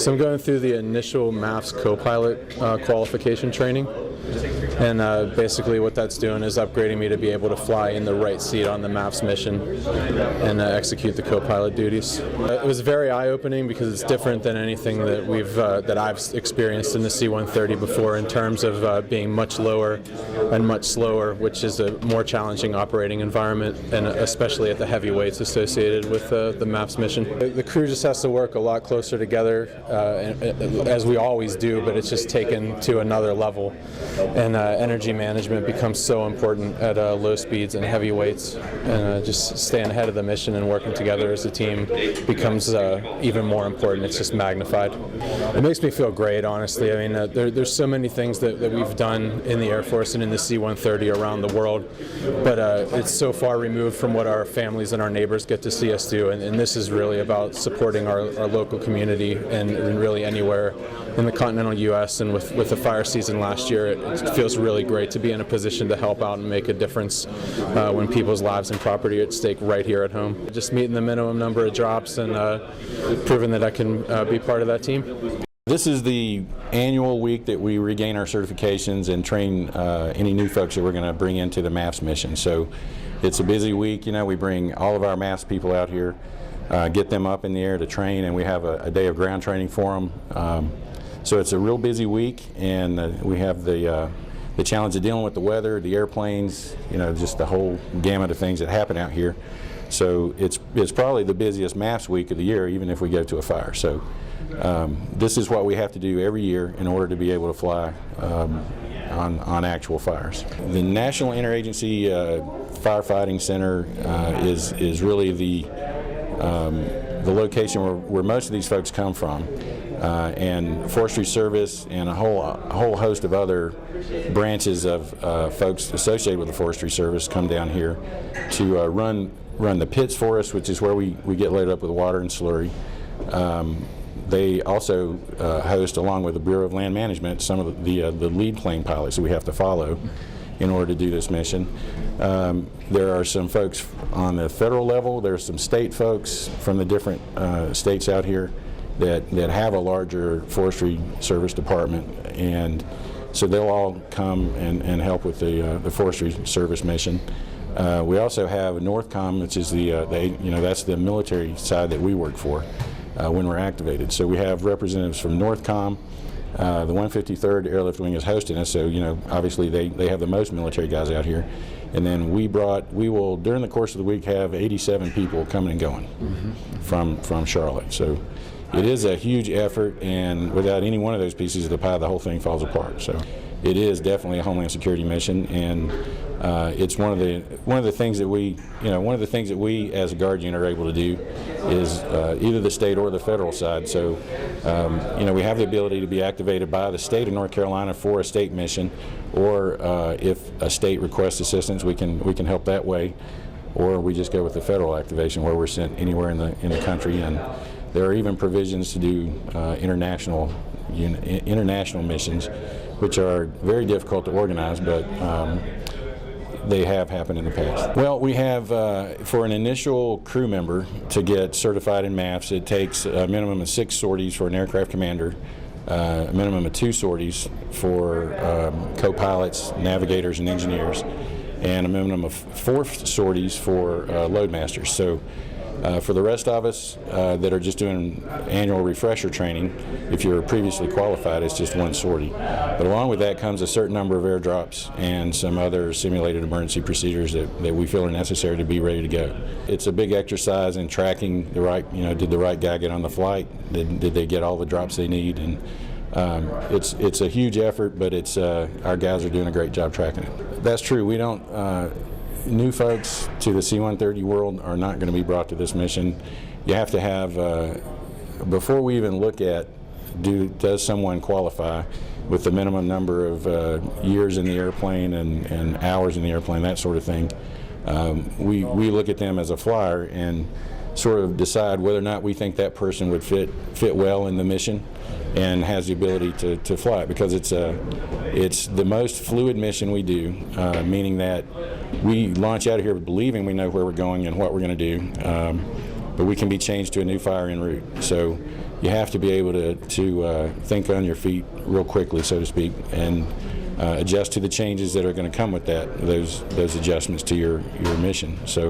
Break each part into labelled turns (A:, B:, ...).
A: So I'm going through the initial MAFS co-pilot qualification training. And basically what that's doing is upgrading me to be able to fly in the right seat on the MAFS mission and execute the co-pilot duties. It was very eye-opening because it's different than anything that I've experienced in the C-130 before in terms of being much lower and much slower, which is a more challenging operating environment, and especially at the heavy weights associated with the MAFS mission. The crew just has to work a lot closer together, as we always do, but it's just taken to another level. And energy management becomes so important at low speeds and heavy weights, and just staying ahead of the mission and working together as a team becomes even more important. It's just magnified. It makes me feel great, honestly. I mean, there's so many things that we've done in the Air Force and in the C-130 around the world, but it's so far removed from what our families and our neighbors get to see us do, and this is really about supporting our local community and really anywhere in the continental U.S. And with the fire season last year, it feels really great to be in a position to help out and make a difference when people's lives and property are at stake right here at home. Just meeting the minimum number of drops and proving that I can be part of that team.
B: This is the annual week that we regain our certifications and train any new folks that we're going to bring into the MAFS mission. So it's a busy week. You know, we bring all of our MAFS people out here, get them up in the air to train, and we have a day of ground training for them. So it's a real busy week, and we have the challenge of dealing with the weather, the airplanes, you know, just the whole gamut of things that happen out here. So it's probably the busiest MAFS week of the year, even if we go to a fire. So this is what we have to do every year in order to be able to fly on actual fires. The National Interagency Firefighting Center is really the location where most of these folks come from. And Forestry Service and a whole host of other branches of folks associated with the Forestry Service come down here to run the pits for us, which is where we get loaded up with water and slurry. They also host, along with the Bureau of Land Management, some of the lead plane pilots that we have to follow in order to do this mission. There are some folks on the federal level. There's some state folks from the different states out here that have a larger Forestry Service department, and so they'll all come and help with the Forestry Service mission. We also have NORTHCOM, which is that's the military side that we work for when we're activated. So we have representatives from NORTHCOM. The 153rd Airlift Wing is hosting us, so obviously they have the most military guys out here. And then we will during the course of the week have 87 people coming and going from Charlotte. So it is a huge effort, and without any one of those pieces of the pie, the whole thing falls apart. So it is definitely a Homeland Security mission, and it's one of the things that we as a Guardian are able to do is either the state or the federal side. So we have the ability to be activated by the state of North Carolina for a state mission, or if a state requests assistance, we can help that way, or we just go with the federal activation where we're sent anywhere in the country. And there are even provisions to do international missions, which are very difficult to organize, but they have happened in the past. Well, we have, for an initial crew member to get certified in MAFS, it takes a minimum of 6 sorties for an aircraft commander, a minimum of 2 sorties for co-pilots, navigators, and engineers, and a minimum of 4 sorties for loadmasters. So for the rest of us that are just doing annual refresher training, if you're previously qualified, it's just 1 sortie. But along with that comes a certain number of airdrops and some other simulated emergency procedures that we feel are necessary to be ready to go. It's a big exercise in tracking the right, did the right guy get on the flight? Did they get all the drops they need? And it's a huge effort, but our guys are doing a great job tracking it. That's true. We don't. New folks to the C-130 world are not going to be brought to this mission. You have to have, before we even look at does someone qualify with the minimum number of years in the airplane and hours in the airplane, that sort of thing, we look at them as a flyer and sort of decide whether or not we think that person would fit well in the mission and has the ability to fly it, because it's the most fluid mission we do, meaning that we launch out of here believing we know where we're going and what we're going to do, but we can be changed to a new fire en route. So you have to be able to think on your feet real quickly, so to speak, and adjust to the changes that are going to come with those adjustments to your mission. So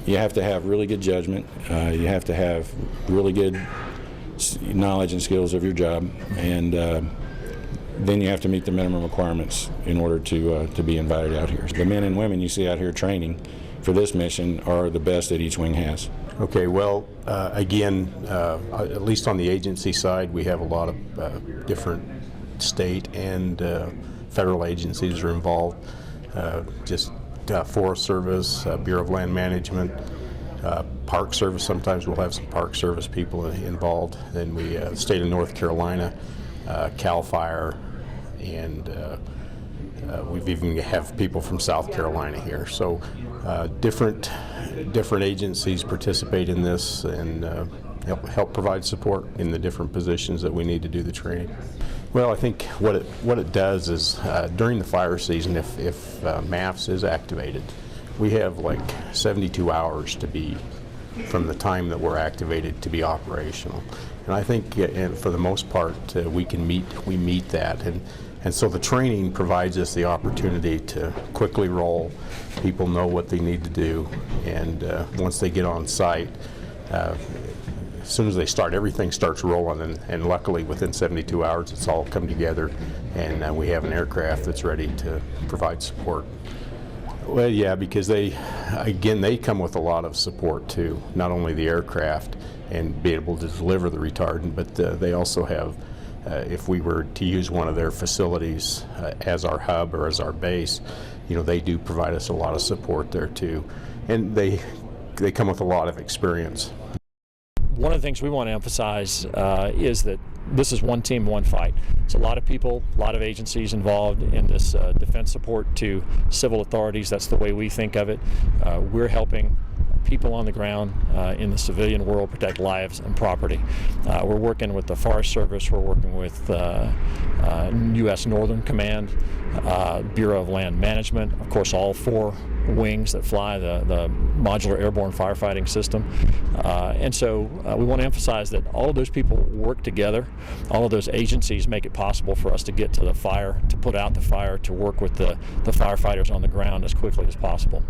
B: you have to have really good judgment. You have to have really good knowledge and skills of your job, and then you have to meet the minimum requirements in order to be invited out here. The men and women you see out here training for this mission are the best that each wing has.
C: Okay, well, again, at least on the agency side, we have a lot of different state and federal agencies are involved. Just Forest Service, Bureau of Land Management, Park Service. Sometimes we'll have some Park Service people involved. Then we, state of North Carolina, CAL FIRE, and we've even have people from South Carolina here. So different agencies participate in this and help provide support in the different positions that we need to do the training. Well, I think what it does is during the fire season, if MAFS is activated, we have like 72 hours to be from the time that we're activated to be operational. And I think for the most part we meet that, and so the training provides us the opportunity to quickly roll. People know what they need to do, and once they get on site, as soon as they start, everything starts rolling, and luckily within 72 hours it's all come together, and we have an aircraft that's ready to provide support. Well, yeah, because they come with a lot of support too, not only the aircraft and be able to deliver the retardant, but they also have, if we were to use one of their facilities as our hub or as our base, they do provide us a lot of support there too, and they come with a lot of experience.
D: One of the things we want to emphasize is that this is one team, one fight. It's a lot of people, a lot of agencies involved in this defense support to civil authorities. That's the way we think of it. We're helping people on the ground in the civilian world protect lives and property. We're working with the Forest Service, we're working with U.S. Northern Command, Bureau of Land Management, of course all 4 wings that fly the Modular Airborne Firefighting system. And so we want to emphasize that all of those people work together. All of those agencies make it possible for us to get to the fire, to put out the fire, to work with the firefighters on the ground as quickly as possible.